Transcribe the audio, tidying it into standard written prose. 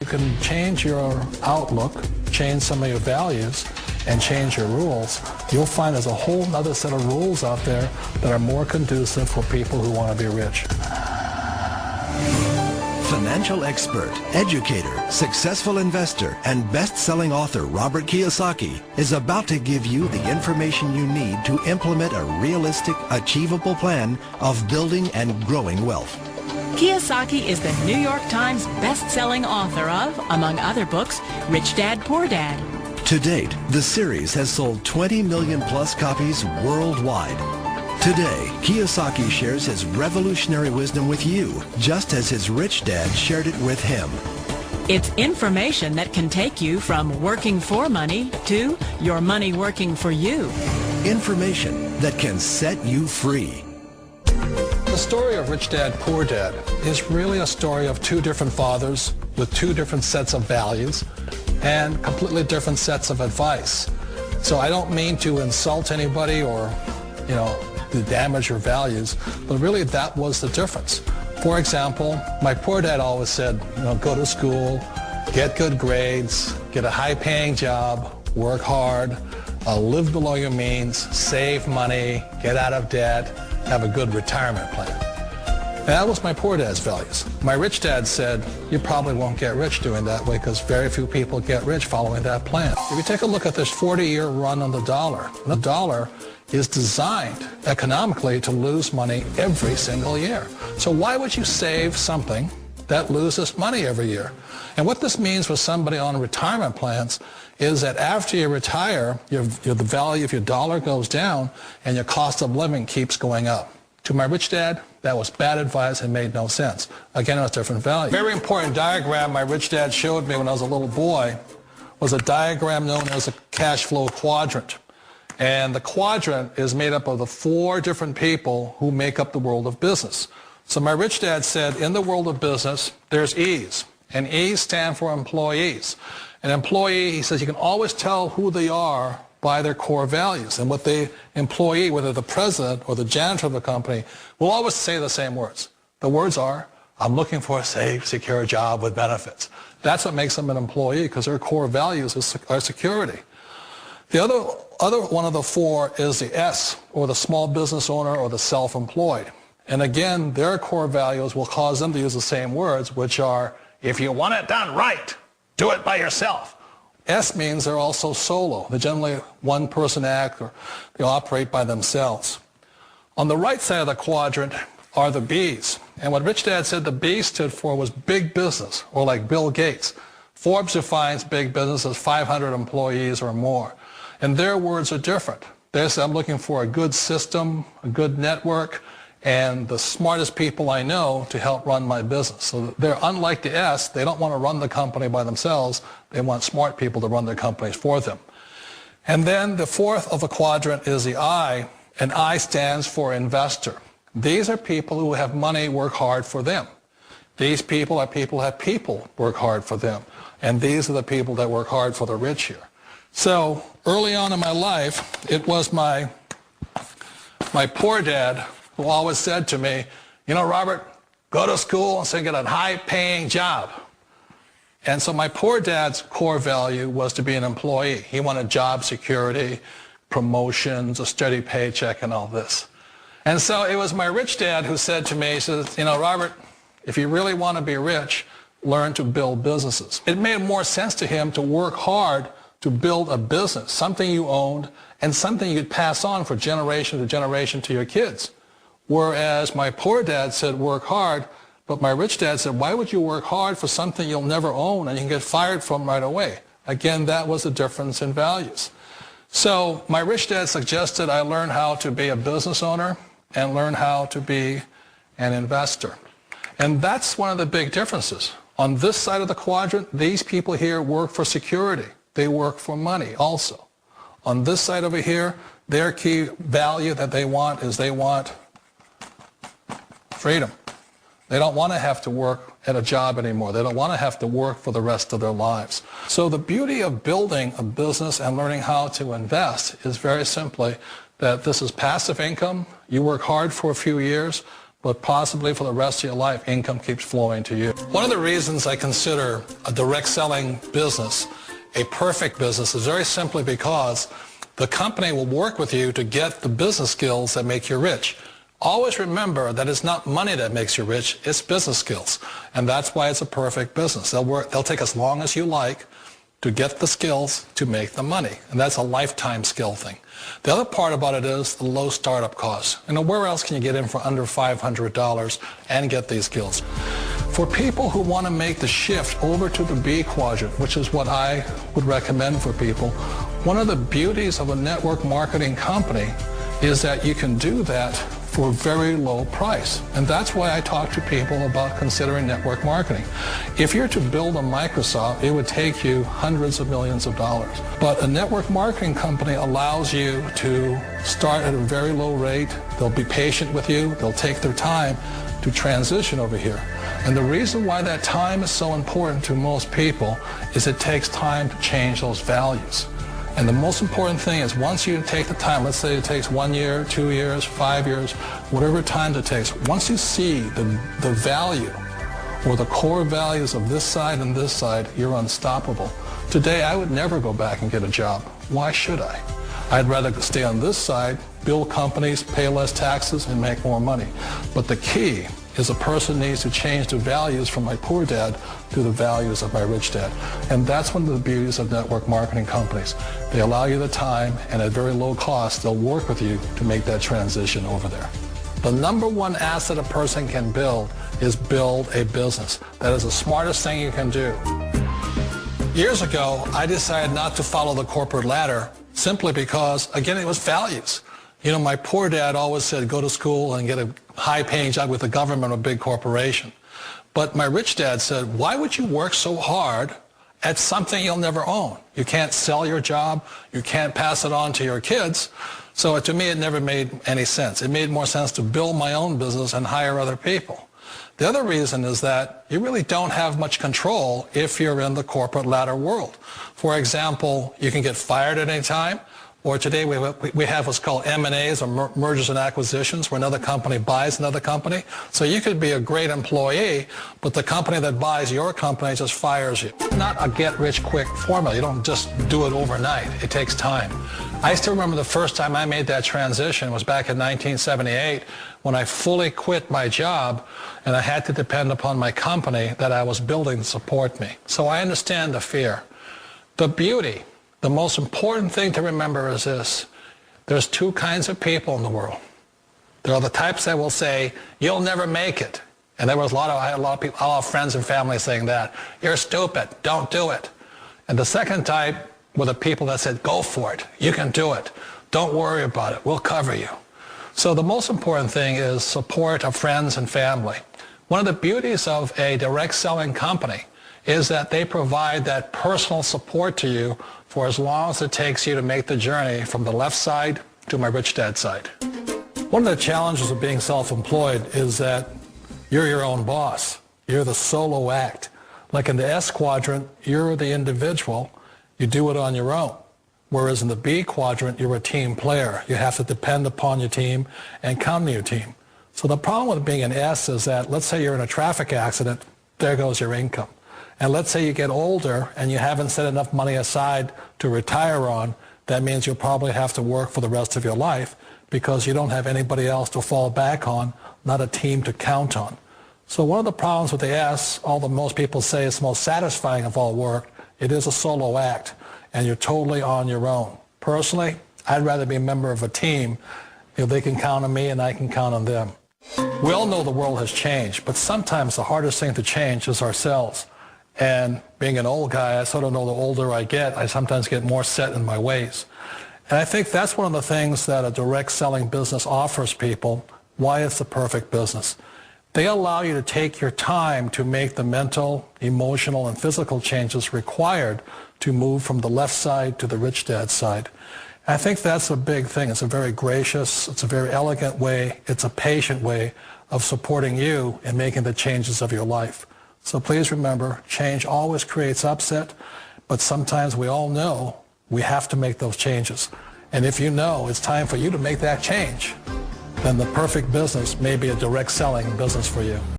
You can change your outlook, change some of your values, and change your rules. You'll find there's a whole other set of rules out there that are more conducive for people who want to be rich. Financial expert, educator, successful investor, and best-selling author Robert Kiyosaki is about to give you the information you need to implement a realistic, achievable plan of building and growing wealth. Kiyosaki is the New York Times best-selling author of, among other books, Rich Dad, Poor Dad. To date, the series has sold 20 million plus copies worldwide. Today, Kiyosaki shares his revolutionary wisdom with you, just as his rich dad shared it with him. It's information that can take you from working for money to your money working for you. Information that can set you free. The story of Rich Dad, Poor Dad is really a story of two different fathers with two different sets of values and completely different sets of advice. So I don't mean to insult anybody or, to damage your values, but really that was the difference. For example, my poor dad always said, go to school, get good grades, get a high-paying job, work hard, live below your means, save money, get out of debt, have a good retirement plan. And that was my poor dad's values. My rich dad said, you probably won't get rich doing that way because very few people get rich following that plan. If you take a look at this 40-year run on the dollar is designed economically to lose money every single year. So why would you save something that loses money every year? And what this means for somebody on retirement plans is that after you retire, the value of your dollar goes down and your cost of living keeps going up. To my rich dad, that was bad advice and made no sense. Again, it was different value. Very important diagram my rich dad showed me when I was a little boy was a diagram known as a cash flow quadrant. And the quadrant is made up of the four different people who make up the world of business. So my rich dad said, in the world of business, there's E's. And E's stand for employees. An employee, he says, you can always tell who they are by their core values. And what the employee, whether the president or the janitor of the company, will always say the same words. The words are, I'm looking for a safe, secure job with benefits. That's what makes them an employee, because their core values are security. The other one of the four is the S, or the small business owner or the self-employed. And again, their core values will cause them to use the same words, which are, if you want it done right, do it by yourself. S means they're also solo. They're generally one-person act, or they operate by themselves. On the right side of the quadrant are the B's. And what Rich Dad said the B stood for was big business, or like Bill Gates. Forbes defines big business as 500 employees or more. And their words are different. They say, I'm looking for a good system, a good network, and the smartest people I know to help run my business. So they're unlike the S. They don't want to run the company by themselves. They want smart people to run their companies for them. And then the fourth of the quadrant is the I, and I stands for investor. These are people who have money work hard for them. These people are people who have people work hard for them. And these are the people that work hard for the rich here. So early on in my life, it was my poor dad who always said to me, Robert, go to school and get a high-paying job. And so my poor dad's core value was to be an employee. He wanted job security, promotions, a steady paycheck, and all this. And so it was my rich dad who said to me, he says, Robert, if you really want to be rich, learn to build businesses. It made more sense to him to work hard to build a business, something you owned and something you'd pass on for generation to generation to your kids. Whereas my poor dad said work hard, but my rich dad said, why would you work hard for something you'll never own and you can get fired from right away? Again, that was the difference in values. So my rich dad suggested I learn how to be a business owner and learn how to be an investor. And that's one of the big differences. On this side of the quadrant, these people here work for security. They work for money also. On this side over here, their key value that they want is they want freedom. They don't want to have to work at a job anymore. They don't want to have to work for the rest of their lives. So the beauty of building a business and learning how to invest is very simply that this is passive income. You work hard for a few years, but possibly for the rest of your life, income keeps flowing to you. One of the reasons I consider a direct selling business a perfect business is very simply because the company will work with you to get the business skills that make you rich. Always remember that it's not money that makes you rich, it's business skills. And that's why it's a perfect business. They'll take as long as you like to get the skills to make the money. And that's a lifetime skill thing. The other part about it is the low startup costs. Where else can you get in for under $500 and get these skills? For people who want to make the shift over to the B quadrant, which is what I would recommend for people, one of the beauties of a network marketing company is that you can do that for a very low price. And that's why I talk to people about considering network marketing. If you're to build a Microsoft, it would take you hundreds of millions of dollars. But a network marketing company allows you to start at a very low rate. They'll be patient with you. They'll take their time to transition over here. And the reason why that time is so important to most people is it takes time to change those values. And the most important thing is once you take the time, let's say it takes 1 year, 2 years, 5 years, whatever time it takes, once you see the value or the core values of this side and this side, you're unstoppable. Today, I would never go back and get a job. Why should I? I'd rather stay on this side, build companies, pay less taxes, and make more money. But the key is a person needs to change the values from my poor dad to the values of my rich dad. And that's one of the beauties of network marketing companies. They allow you the time, and at very low cost, they'll work with you to make that transition over there. The number one asset a person can build is build a business. That is the smartest thing you can do. Years ago, I decided not to follow the corporate ladder simply because, again, it was values. My poor dad always said, go to school and get a high-paying job with the government or a big corporation. But my rich dad said, why would you work so hard at something you'll never own? You can't sell your job. You can't pass it on to your kids. So to me, it never made any sense. It made more sense to build my own business and hire other people. The other reason is that you really don't have much control if you're in the corporate ladder world. For example, you can get fired at any time. Or today we have what's called M&As, or mergers and acquisitions, where another company buys another company. So you could be a great employee, but the company that buys your company just fires you. Not a get-rich-quick formula. You don't just do it overnight. It takes time. I still remember the first time I made that transition was back in 1978 when I fully quit my job and I had to depend upon my company that I was building to support me. So I understand the fear. The beauty. The most important thing to remember is this. There's two kinds of people in the world. There are the types that will say, you'll never make it. And I had a lot of people, a lot of friends and family saying that. You're stupid. Don't do it. And the second type were the people that said, go for it. You can do it. Don't worry about it. We'll cover you. So the most important thing is support of friends and family. One of the beauties of a direct selling company is that they provide that personal support to you for as long as it takes you to make the journey from the left side to my rich dad side. One of the challenges of being self-employed is that you're your own boss. You're the solo act. Like in the S quadrant, you're the individual. You do it on your own. Whereas in the B quadrant, you're a team player. You have to depend upon your team and count on your team. So the problem with being an S is that, let's say you're in a traffic accident, there goes your income. And let's say you get older and you haven't set enough money aside to retire on, that means you'll probably have to work for the rest of your life because you don't have anybody else to fall back on, not a team to count on. So one of the problems with the S, although most people say it's the most satisfying of all work, it is a solo act and you're totally on your own. Personally, I'd rather be a member of a team if they can count on me and I can count on them. We all know the world has changed, but sometimes the hardest thing to change is ourselves. And being an old guy, I sort of know the older I get, I sometimes get more set in my ways. And I think that's one of the things that a direct selling business offers people, why it's the perfect business. They allow you to take your time to make the mental, emotional, and physical changes required to move from the left side to the rich dad side. And I think that's a big thing. It's a very gracious, it's a very elegant way, it's a patient way of supporting you in making the changes of your life. So please remember, change always creates upset, but sometimes we all know we have to make those changes. And if you know it's time for you to make that change, then the perfect business may be a direct selling business for you.